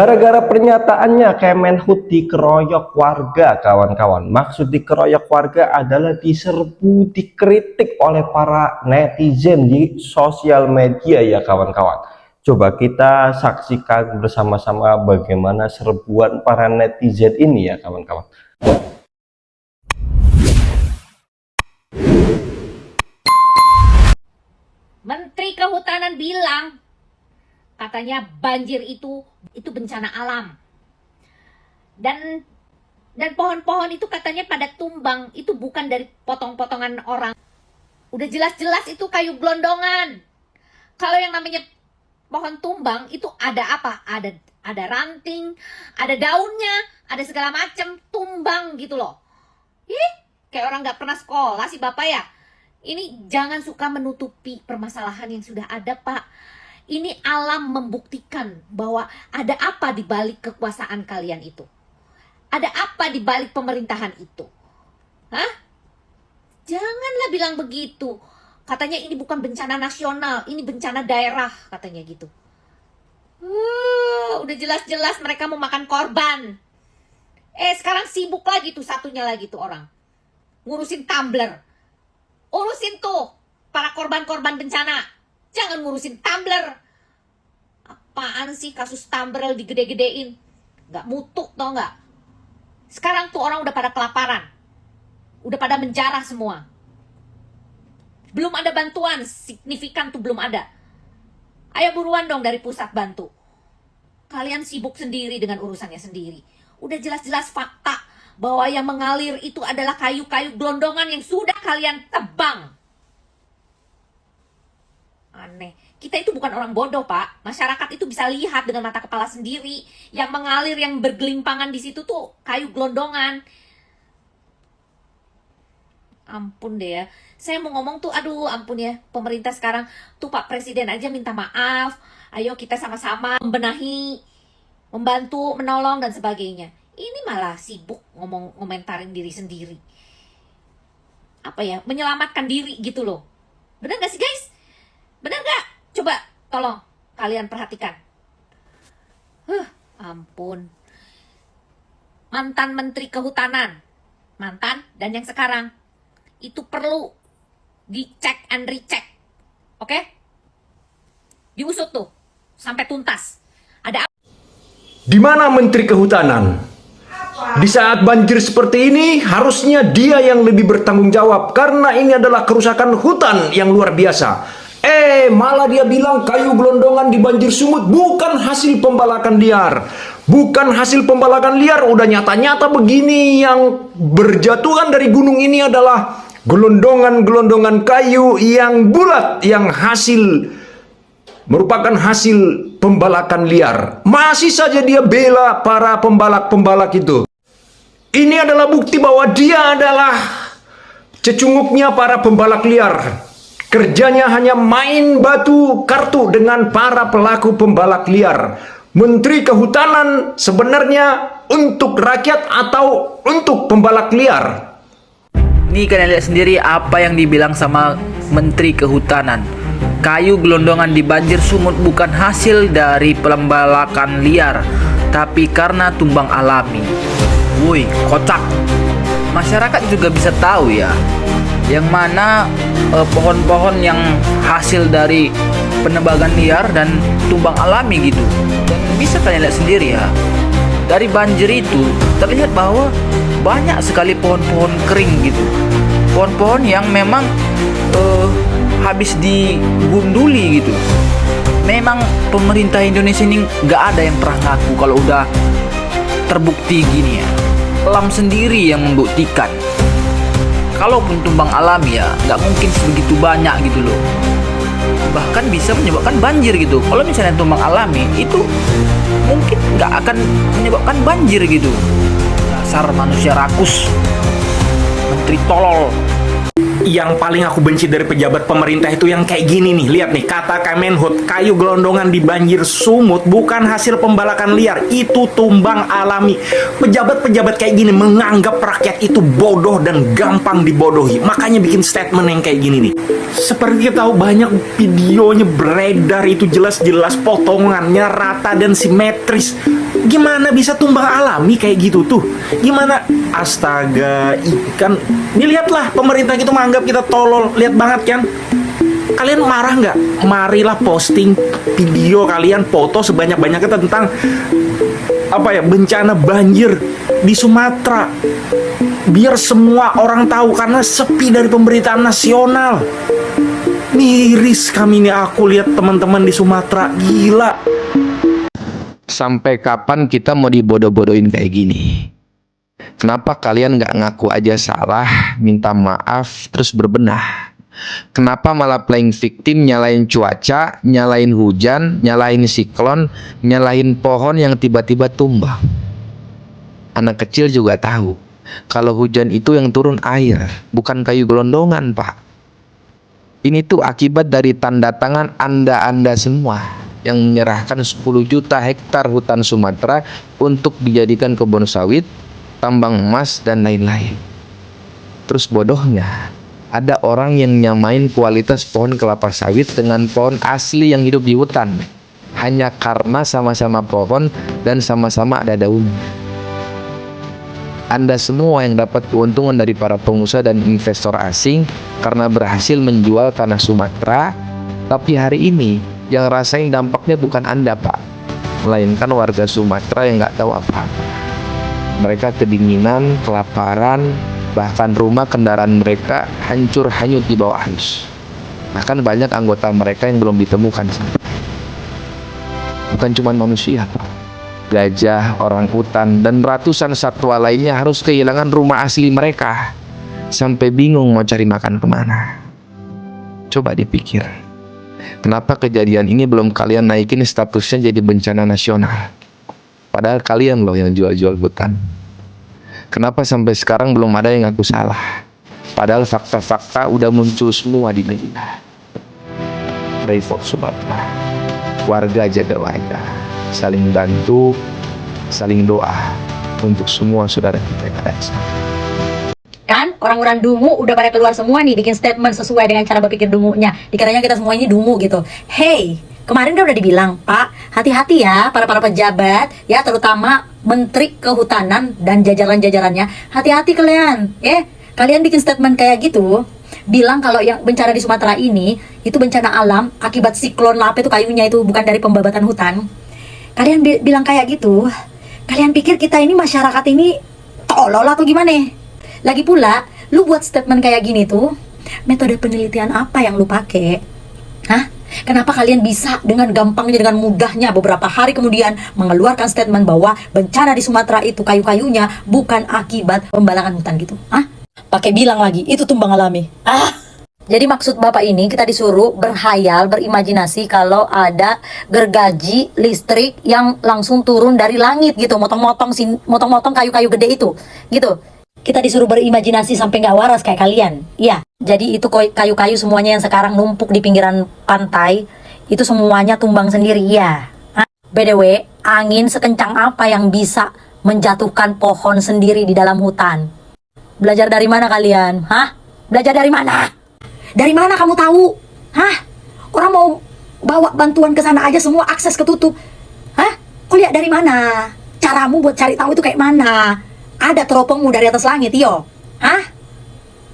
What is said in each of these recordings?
Gara-gara pernyataannya Kemenhub dikeroyok warga, kawan-kawan. Maksud dikeroyok warga adalah diserbu, dikritik oleh para netizen di sosial media ya kawan-kawan. Coba kita saksikan bersama-sama bagaimana serbuan para netizen ini ya kawan-kawan. Menteri Kehutanan bilang katanya banjir itu bencana alam. Dan pohon-pohon itu katanya pada tumbang, itu bukan dari potong-potongan orang. Udah jelas-jelas itu kayu gelondongan. Kalau yang namanya pohon tumbang itu ada apa? Ada ranting, ada daunnya, ada segala macam, tumbang gitu loh. Kayak orang nggak pernah sekolah sih Bapak ya. Ini jangan suka menutupi permasalahan yang sudah ada, Pak. Ini alam membuktikan bahwa ada apa di balik kekuasaan kalian itu. Ada apa di balik pemerintahan itu. Hah? Janganlah bilang begitu. Katanya ini bukan bencana nasional, ini bencana daerah, katanya gitu. Udah jelas-jelas mereka mau makan korban. Sekarang sibuk lagi tuh satunya lagi tuh orang. Ngurusin tumbler. Urusin tuh para korban-korban bencana. Jangan ngurusin tumbler. Apaan sih kasus tumbler digede-gedein? Gak mutu tau gak? Sekarang tuh orang udah pada kelaparan. Udah pada menjarah semua. Belum ada bantuan signifikan tuh belum ada. Ayo buruan dong dari pusat bantu. Kalian sibuk sendiri dengan urusannya sendiri. Udah jelas-jelas fakta bahwa yang mengalir itu adalah kayu-kayu gelondongan yang sudah kalian tebang. Aneh. Kita itu bukan orang bodoh, Pak. Masyarakat itu bisa lihat dengan mata kepala sendiri. Yang mengalir, yang bergelimpangan di situ tuh kayu gelondongan. Ampun deh ya. Saya mau ngomong tuh, aduh ampun ya. Pemerintah sekarang tuh Pak Presiden aja minta maaf. Ayo kita sama-sama membenahi, membantu, menolong dan sebagainya. Ini malah sibuk ngomentarin diri sendiri. Apa ya? Menyelamatkan diri gitu loh. Benar gak sih guys? Benar gak? Coba tolong kalian perhatikan. Ampun. Mantan Menteri Kehutanan. Mantan dan yang sekarang. Itu perlu dicek and recheck. Oke? Diusut tuh. Sampai tuntas. Ada apa? Di mana Menteri Kehutanan? Di saat banjir seperti ini, harusnya dia yang lebih bertanggung jawab. Karena ini adalah kerusakan hutan yang luar biasa. Malah dia bilang kayu gelondongan di banjir sumut bukan hasil pembalakan liar. Bukan hasil pembalakan liar, udah nyata-nyata begini. Yang berjatuhan dari gunung ini adalah gelondongan-gelondongan kayu yang bulat, yang merupakan hasil pembalakan liar. Masih saja dia bela para pembalak-pembalak itu. Ini adalah bukti bahwa dia adalah cecunguknya para pembalak liar. Kerjanya hanya main batu kartu dengan para pelaku pembalak liar. Menteri Kehutanan sebenarnya untuk rakyat atau untuk pembalak liar? Nih kalian lihat sendiri apa yang dibilang sama Menteri Kehutanan. Kayu gelondongan di banjir sumut bukan hasil dari pembalakan liar, tapi karena tumbang alami. Woi, kocak. Masyarakat juga bisa tahu ya, yang mana pohon-pohon yang hasil dari penebangan liar dan tumbang alami gitu. Dan bisa kalian lihat sendiri ya, dari banjir itu terlihat bahwa banyak sekali pohon-pohon kering gitu. Pohon-pohon yang memang habis digunduli gitu. Memang pemerintah Indonesia ini nggak ada yang pernah ngaku kalau udah terbukti gini ya. Alam sendiri yang membuktikan. Kalaupun tumbang alami ya nggak mungkin sebegitu banyak gitu loh. Bahkan bisa menyebabkan banjir gitu. Kalau misalnya tumbang alami itu mungkin nggak akan menyebabkan banjir gitu. Dasar manusia rakus, menteri tolol. Yang paling aku benci dari pejabat pemerintah itu yang kayak gini nih. Lihat nih, kata Kemenhub, kayu gelondongan di banjir sumut bukan hasil pembalakan liar, itu tumbang alami. Pejabat-pejabat kayak gini menganggap rakyat itu bodoh dan gampang dibodohi. Makanya bikin statement yang kayak gini nih. Seperti kita tahu banyak videonya beredar, itu jelas-jelas potongannya rata dan simetris. Gimana bisa tumbang alami kayak gitu tuh? Gimana? Astaga, ikan. Nih lihatlah, pemerintah gitu menganggap kita tolol. Lihat banget kan? Kalian marah nggak? Marilah posting video kalian, foto sebanyak-banyaknya tentang bencana banjir di Sumatera. Biar semua orang tahu, karena sepi dari pemberitaan nasional. Miris kami nih, aku lihat teman-teman di Sumatera, gila. Sampai kapan kita mau dibodoh-bodohin kayak gini? Kenapa kalian nggak ngaku aja salah, minta maaf, terus berbenah? Kenapa malah playing victim, nyalain cuaca, nyalain hujan, nyalain siklon, nyalain pohon yang tiba-tiba tumbang? Anak kecil juga tahu, kalau hujan itu yang turun air, bukan kayu gelondongan, Pak. Ini tuh akibat dari tanda tangan Anda semua yang menyerahkan 10 juta hektar hutan Sumatera untuk dijadikan kebun sawit, tambang emas, dan lain-lain. Terus bodohnya, ada orang yang nyamain kualitas pohon kelapa sawit dengan pohon asli yang hidup di hutan, hanya karena sama-sama pohon dan sama-sama ada daun. Anda semua yang dapat keuntungan dari para pengusaha dan investor asing karena berhasil menjual tanah Sumatera, tapi hari ini yang rasain dampaknya bukan Anda, Pak, melainkan warga Sumatera yang nggak tahu apa. Mereka kedinginan, kelaparan, bahkan rumah kendaraan mereka hancur hanyut di bawah arus. Bahkan banyak anggota mereka yang belum ditemukan. Bukan cuma manusia, Pak. Gajah, orang hutan, dan ratusan satwa lainnya harus kehilangan rumah asli mereka, sampai bingung mau cari makan kemana. Coba dipikir, kenapa kejadian ini belum kalian naikin statusnya jadi bencana nasional? Padahal kalian loh yang jual-jual hutan. Kenapa sampai sekarang belum ada yang ngaku salah? Padahal fakta-fakta udah muncul semua di media. Report Sumatera, warga jaga warga, saling bantu, saling doa untuk semua saudara kita yang ada di sana. Kan orang-orang Dungu udah pada keluar semua nih bikin statement sesuai dengan cara berpikir Dungunya. Dikiranya kita semua ini Dungu gitu. Hey, kemarin kan udah dibilang, Pak, hati-hati ya para pejabat, ya terutama Menteri Kehutanan dan jajaran-jajarannya. Hati-hati kalian. Kalian bikin statement kayak gitu, bilang kalau yang bencana di Sumatera ini itu bencana alam akibat siklon Lape itu kayunya itu bukan dari pembabatan hutan. Kalian bilang kayak gitu, kalian pikir kita ini masyarakat ini tolol atau gimana? Lagi pula, lu buat statement kayak gini tuh, metode penelitian apa yang lu pakai? Hah? Kenapa kalian bisa dengan gampangnya, dengan mudahnya beberapa hari kemudian mengeluarkan statement bahwa bencana di Sumatera itu kayu-kayunya bukan akibat pembalakan hutan gitu? Hah? Pakai bilang lagi, itu tumbang alami. Jadi maksud Bapak ini kita disuruh berhayal, berimajinasi kalau ada gergaji listrik yang langsung turun dari langit gitu, motong-motong kayu-kayu gede itu, gitu. Kita disuruh berimajinasi sampai nggak waras kayak kalian. Iya, jadi itu kayu-kayu semuanya yang sekarang numpuk di pinggiran pantai, itu semuanya tumbang sendiri, ya. By the way, angin sekencang apa yang bisa menjatuhkan pohon sendiri di dalam hutan? Belajar dari mana kalian? Hah? Belajar dari mana? Dari mana kamu tahu? Hah? Orang mau bawa bantuan ke sana aja semua akses ketutup. Hah? Kau lihat dari mana? Caramu buat cari tahu itu kayak mana? Ada teropongmu dari atas langit, yo? Hah?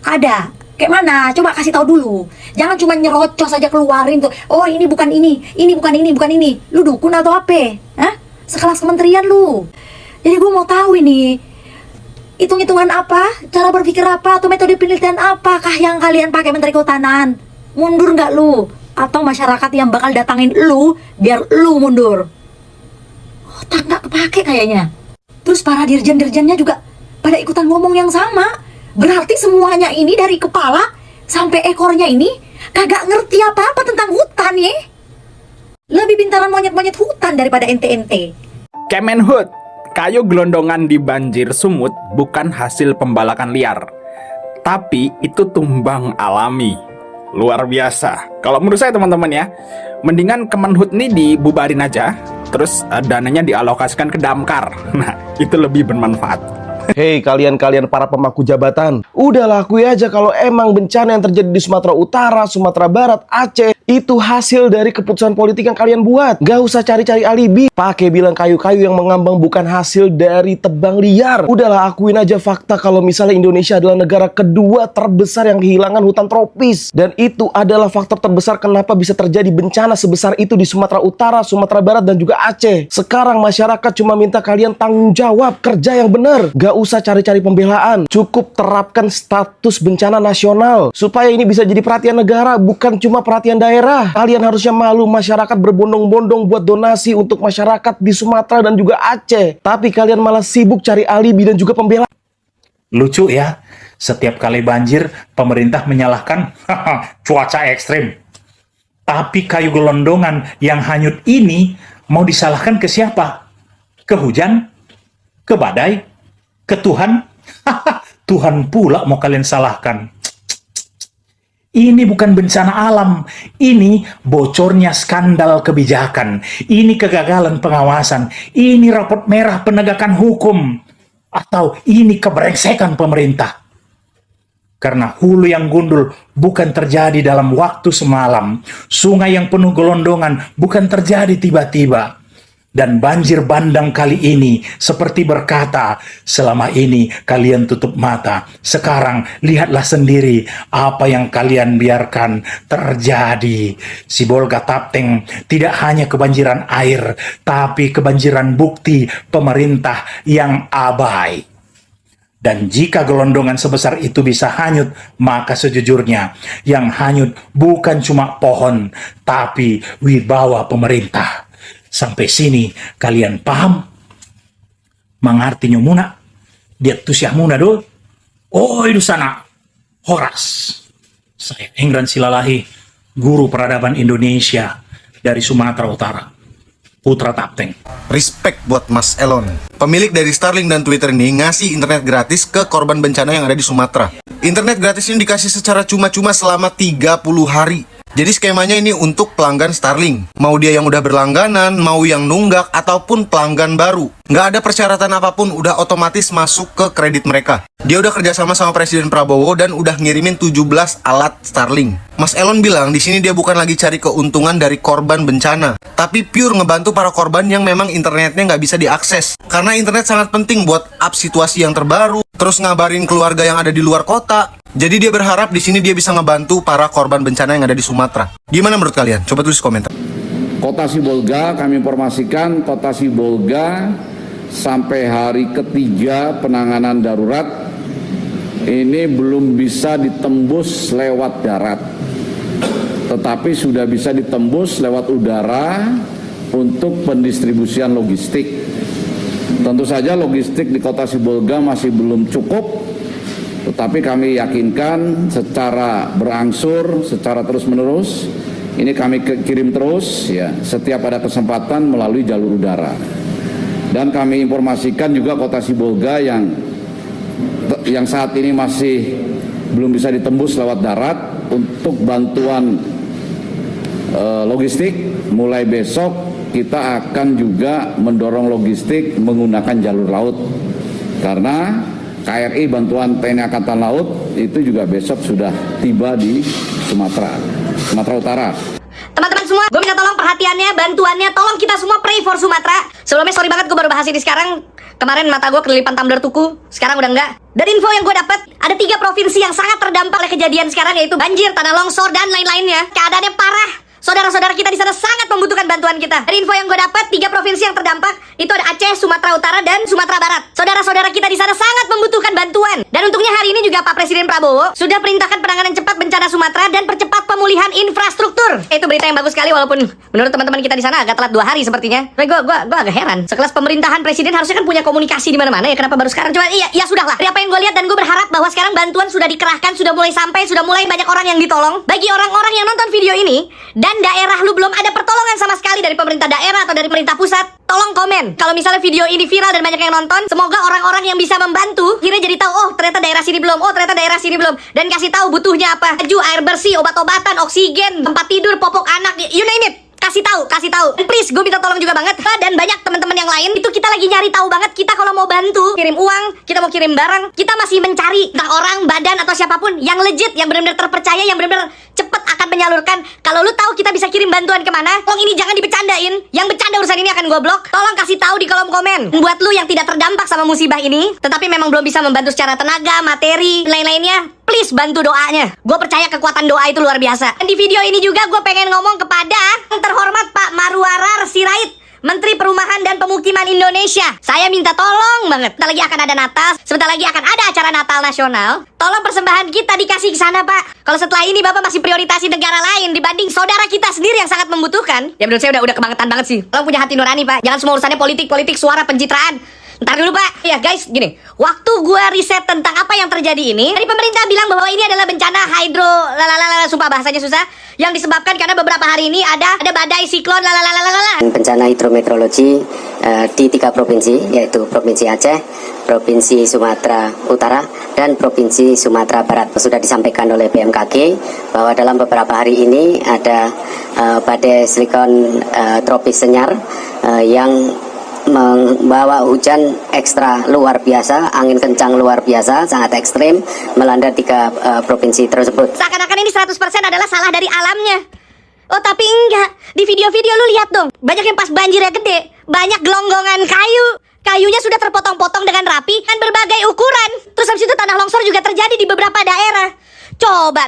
Ada. Kayak mana? Coba kasih tahu dulu. Jangan cuma nyerocos aja keluarin tuh. Oh, ini bukan ini bukan ini, bukan ini. Lu dukun atau apa? Hah? Sekelas kementerian lu. Jadi gue mau tahu ini. Hitung-hitungan apa, cara berpikir apa, atau metode penelitian apakah yang kalian pakai Menteri Kehutanan? Mundur nggak lu? Atau masyarakat yang bakal datangin lu, biar lu mundur? Otak nggak kepake kayaknya. Terus para dirjen-dirjennya juga pada ikutan ngomong yang sama. Berarti semuanya ini dari kepala sampai ekornya ini kagak ngerti apa-apa tentang hutan ya. Lebih pintaran monyet-monyet hutan daripada ente-ente. Kemenhub, kayu gelondongan di banjir sumut bukan hasil pembalakan liar, tapi itu tumbang alami. Luar biasa. Kalau menurut saya teman-teman ya, mendingan Kemenhub ini dibubarin aja, terus dananya dialokasikan ke Damkar. Nah, itu lebih bermanfaat. Hei kalian-kalian para pemangku jabatan, udah lakui aja kalau emang bencana yang terjadi di Sumatera Utara, Sumatera Barat, Aceh, Itu hasil dari keputusan politik yang kalian buat. Gak usah cari-cari alibi. Pakai bilang kayu-kayu yang mengambang bukan hasil dari tebang liar. Udahlah, akuin aja fakta kalau misalnya Indonesia adalah negara kedua terbesar yang kehilangan hutan tropis. Dan itu adalah faktor terbesar kenapa bisa terjadi bencana sebesar itu di Sumatera Utara, Sumatera Barat, dan juga Aceh. Sekarang masyarakat cuma minta kalian tanggung jawab, kerja yang benar. Gak usah cari-cari pembelaan. Cukup terapkan status bencana nasional. Supaya ini bisa jadi perhatian negara, bukan cuma perhatian daerah. Kalian harusnya malu masyarakat berbondong-bondong buat donasi untuk masyarakat di Sumatera dan juga Aceh. Tapi kalian malah sibuk cari alibi dan juga pembelaan. Lucu ya, setiap kali banjir pemerintah menyalahkan cuaca ekstrim. Tapi kayu gelondongan yang hanyut ini mau disalahkan ke siapa? Ke hujan? Ke badai? Ke Tuhan? Tuhan pula mau kalian salahkan. Ini bukan bencana alam, ini bocornya skandal kebijakan, ini kegagalan pengawasan, ini rapot merah penegakan hukum, atau ini kebrengsekan pemerintah. Karena hulu yang gundul bukan terjadi dalam waktu semalam, sungai yang penuh gelondongan bukan terjadi tiba-tiba. Dan banjir bandang kali ini seperti berkata, selama ini kalian tutup mata. Sekarang lihatlah sendiri apa yang kalian biarkan terjadi. Sibolga Tapteng tidak hanya kebanjiran air, tapi kebanjiran bukti pemerintah yang abai. Dan jika gelondongan sebesar itu bisa hanyut, maka sejujurnya yang hanyut bukan cuma pohon, tapi wibawa pemerintah. Sampai sini kalian paham? Mengartinya muna. Dia tuh siah muna do. Oh itu sana. Horas. Saya Engran Silalahi, guru peradaban Indonesia dari Sumatera Utara. Putra Tapteng. Respect buat Mas Elon. Pemilik dari Starlink dan Twitter ini ngasih internet gratis ke korban bencana yang ada di Sumatera. Internet gratis ini dikasih secara cuma-cuma selama 30 hari. Jadi skemanya ini untuk pelanggan Starlink. Mau dia yang udah berlangganan, mau yang nunggak, ataupun pelanggan baru. Nggak ada persyaratan apapun, udah otomatis masuk ke kredit mereka. Dia udah kerjasama sama Presiden Prabowo dan udah ngirimin 17 alat Starlink. Mas Elon bilang di sini dia bukan lagi cari keuntungan dari korban bencana, tapi pure ngebantu para korban yang memang internetnya nggak bisa diakses. Karena internet sangat penting buat up situasi yang terbaru, terus ngabarin keluarga yang ada di luar kota. Jadi dia berharap di sini dia bisa ngebantu para korban bencana yang ada di Sumatera. Gimana menurut kalian? Coba tulis komentar. Kota Sibolga, kami informasikan Kota Sibolga sampai hari ketiga penanganan darurat ini belum bisa ditembus lewat darat, tetapi sudah bisa ditembus lewat udara untuk pendistribusian logistik. Tentu saja logistik di Kota Sibolga masih belum cukup, tetapi kami yakinkan secara berangsur, secara terus-menerus, ini kami kirim terus ya, setiap ada kesempatan melalui jalur udara. Dan kami informasikan juga Kota Sibolga yang saat ini masih belum bisa ditembus lewat darat, untuk bantuan logistik mulai besok kita akan juga mendorong logistik menggunakan jalur laut. Karena KRI bantuan TNI Angkatan Laut itu juga besok sudah tiba di Sumatera Utara. Teman-teman semua, gue minta tolong perhatiannya, bantuannya, tolong kita semua pray for Sumatera. Sebelumnya sorry banget gue baru bahas ini sekarang. Kemarin mata gue kelilipan tumbler tuku, sekarang udah enggak. Dari info yang gue dapat, ada 3 provinsi yang sangat terdampak oleh kejadian sekarang, yaitu banjir, tanah longsor, dan lain-lainnya. Keadaannya parah. Saudara-saudara kita di sana sangat membutuhkan bantuan kita. Dari info yang gue dapat, 3 provinsi yang terdampak itu ada Aceh, Sumatera Utara, dan Sumatera Barat. Saudara-saudara kita di sana sangat membutuhkan bantuan. Dan untungnya hari ini juga Pak Presiden Prabowo sudah perintahkan penanganan cepat bencana Sumatera dan percepat pemulihan infrastruktur. Itu berita yang bagus sekali, walaupun menurut teman-teman kita di sana agak telat 2 hari sepertinya. Tapi gue agak heran. Sekelas pemerintahan presiden harusnya kan punya komunikasi di mana-mana ya. Kenapa baru sekarang? Coba ya sudahlah. Dari apa yang gue lihat dan gue berharap bahwa sekarang bantuan sudah dikerahkan, sudah mulai sampai, sudah mulai banyak orang yang ditolong. Bagi orang-orang yang nonton video ini dan daerah lu belum ada pertolongan sama sekali dari pemerintah daerah atau dari pemerintah pusat, tolong komen. Kalau misalnya video ini viral dan banyak yang nonton, semoga orang-orang yang bisa membantu akhirnya jadi tahu, oh ternyata daerah sini belum, oh ternyata daerah sini belum, dan kasih tahu butuhnya apa. Baju, air bersih, obat-obatan, oksigen, tempat tidur, popok anak, you name it. Kasih tahu. Dan please, gue minta tolong juga banget. Dan banyak teman-teman yang lain, itu kita lagi nyari tahu banget. Kita kalau mau bantu, kirim uang, kita mau kirim barang, kita masih mencari entah orang, badan, atau siapapun yang legit, yang benar-benar terpercaya, yang benar-benar cepat akan akan menyalurkan. Kalau lu tahu kita bisa kirim bantuan kemana, tolong ini jangan dibecandain. Yang bercanda urusan ini akan gue blok. Tolong kasih tahu di kolom komen. Buat lu yang tidak terdampak sama musibah ini, tetapi memang belum bisa membantu secara tenaga, materi, lain-lainnya, please bantu doanya. Gue percaya kekuatan doa itu luar biasa. Dan di video ini juga gue pengen ngomong kepada yang terhormat Pak Marwarar Sirait, Menteri Perumahan dan Pemukiman Indonesia. Saya minta tolong banget. Sebentar lagi akan ada Natal, sebentar lagi akan ada acara Natal nasional. Tolong persembahan kita dikasih ke sana, Pak. Kalau setelah ini Bapak masih prioritasi negara lain dibanding saudara kita sendiri yang sangat membutuhkan, ya menurut saya udah kebangetan banget sih. Tolong punya hati nurani, Pak. Jangan semua urusannya politik, suara, pencitraan. Ntar dulu, Pak. Ya guys, gini. Waktu gue riset tentang apa yang terjadi ini, dari pemerintah bilang bahwa ini adalah bencana hidro, sumpah bahasanya susah, yang disebabkan karena beberapa hari ini ada badai siklon, bencana hidrometeorologi di 3 provinsi, yaitu Provinsi Aceh, Provinsi Sumatera Utara, dan Provinsi Sumatera Barat. Sudah disampaikan oleh BMKG bahwa dalam beberapa hari ini ada badai siklon tropis senyar yang membawa hujan ekstra luar biasa, angin kencang luar biasa, sangat ekstrim, melanda 3 provinsi tersebut. Seakan-akan ini 100% adalah salah dari alamnya. Oh tapi enggak, di video-video lu lihat dong, banyak yang pas banjirnya gede, banyak gelonggongan kayu. Kayunya sudah terpotong-potong dengan rapi dan berbagai ukuran. Terus habis itu tanah longsor juga terjadi di beberapa daerah. Coba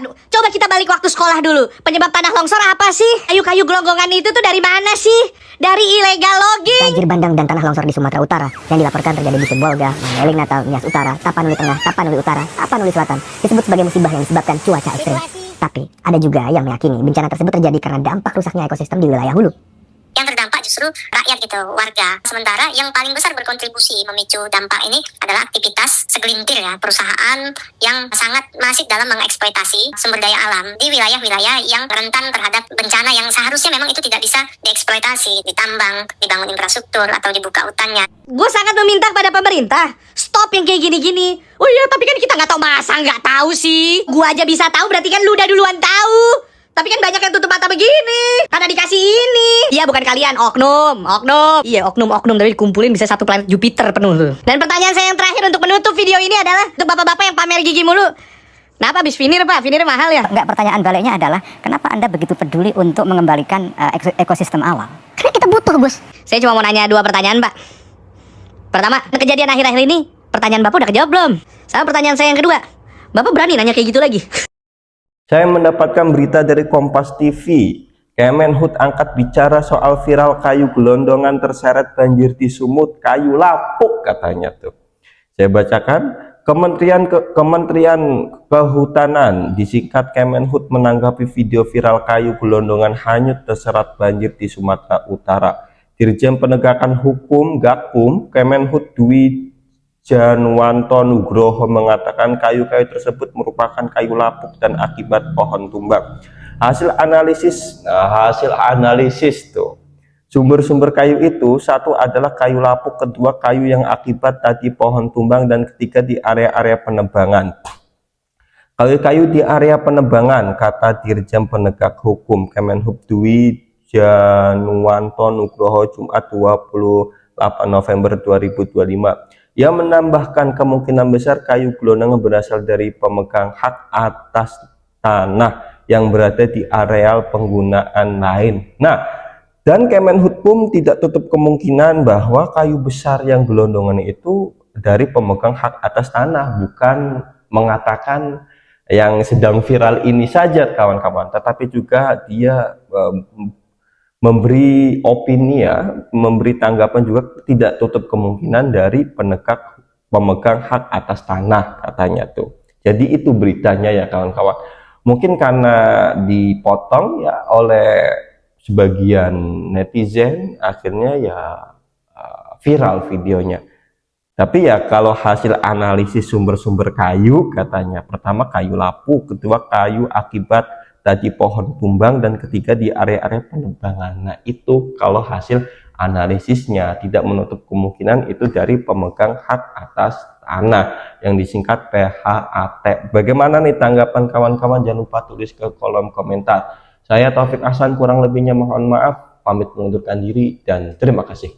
kita balik waktu sekolah dulu. Penyebab tanah longsor apa sih? Kayu-kayu gelonggongan itu tuh dari mana sih? Dari illegal logging. Banjir bandang dan tanah longsor di Sumatera Utara yang dilaporkan terjadi di Sibolga, Mandeling, Natal, Nias Utara, Tapanuli Tengah, Tapanuli Utara, Tapanuli Selatan disebut sebagai musibah yang disebabkan cuaca ekstrim. Tapi ada juga yang meyakini bencana tersebut terjadi karena dampak rusaknya ekosistem di wilayah hulu. Yang terdampak justru rakyat gitu, warga. Sementara yang paling besar berkontribusi memicu dampak ini adalah aktivitas segelintir ya, perusahaan yang sangat masif dalam mengeksploitasi sumber daya alam di wilayah-wilayah yang rentan terhadap bencana yang seharusnya memang itu tidak bisa dieksploitasi, ditambang, dibangun infrastruktur, atau dibuka hutannya. Gue sangat meminta kepada pemerintah, stop yang kayak gini-gini. Oh iya, tapi kan kita nggak tahu, masa nggak tahu sih? Gue aja bisa tahu, berarti kan lu udah duluan tahu. Tapi kan banyak yang tutup mata begini karena dikasih ini. Iya, bukan kalian, oknum. Iya, oknum tapi dikumpulin bisa satu planet Jupiter penuh tuh. Dan pertanyaan saya yang terakhir untuk menutup video ini adalah untuk bapak-bapak yang pamer gigi mulu. Kenapa habis finir, Pak? Finir mahal ya? Enggak, pertanyaan baliknya adalah kenapa Anda begitu peduli untuk mengembalikan ekosistem alam? Karena kita butuh, Bos. Saya cuma mau nanya 2 pertanyaan, Pak. Pertama, kejadian akhir-akhir ini, pertanyaan Bapak udah kejawab belum? Sama pertanyaan saya yang kedua, Bapak berani nanya kayak gitu lagi? Saya mendapatkan berita dari Kompas TV. Kemenhub angkat bicara soal viral kayu gelondongan terseret banjir di Sumut, kayu lapuk katanya tuh. Saya bacakan, Kementerian Kehutanan disingkat Kemenhub menanggapi video viral kayu gelondongan hanyut terseret banjir di Sumatera Utara. Dirjen Penegakan Hukum Gakum Kemenhub Dwi Janwanto Nugroho mengatakan kayu-kayu tersebut merupakan kayu lapuk dan akibat pohon tumbang. Hasil analisis tuh, sumber-sumber kayu itu, satu adalah kayu lapuk, kedua kayu yang akibat tadi pohon tumbang, dan ketiga di area-area penebangan. Kayu-kayu di area penebangan, kata Dirjen Penegak Hukum Kemenhub Dwi Janwanto Nugroho Jumat 28 November 2025. Ia menambahkan kemungkinan besar kayu gelondongan berasal dari pemegang hak atas tanah yang berada di areal penggunaan lain. Nah, dan Kemenhub pun tidak tutup kemungkinan bahwa kayu besar yang gelondongan itu dari pemegang hak atas tanah, bukan mengatakan yang sedang viral ini saja kawan-kawan, tetapi juga dia memberi opini ya, memberi tanggapan juga tidak tutup kemungkinan dari pemegang hak atas tanah katanya tuh. Jadi itu beritanya ya kawan-kawan. Mungkin karena dipotong ya oleh sebagian netizen, akhirnya ya viral videonya. Tapi ya kalau hasil analisis sumber-sumber kayu katanya, pertama kayu lapuk, kedua kayu akibat tadi pohon tumbang, dan ketiga di area-area penebangan. Nah itu kalau hasil analisisnya tidak menutup kemungkinan itu dari pemegang hak atas tanah yang disingkat PHAT. Bagaimana nih tanggapan kawan-kawan? Jangan lupa tulis ke kolom komentar. Saya Taufik Ahsan, kurang lebihnya mohon maaf, pamit mengundurkan diri dan terima kasih.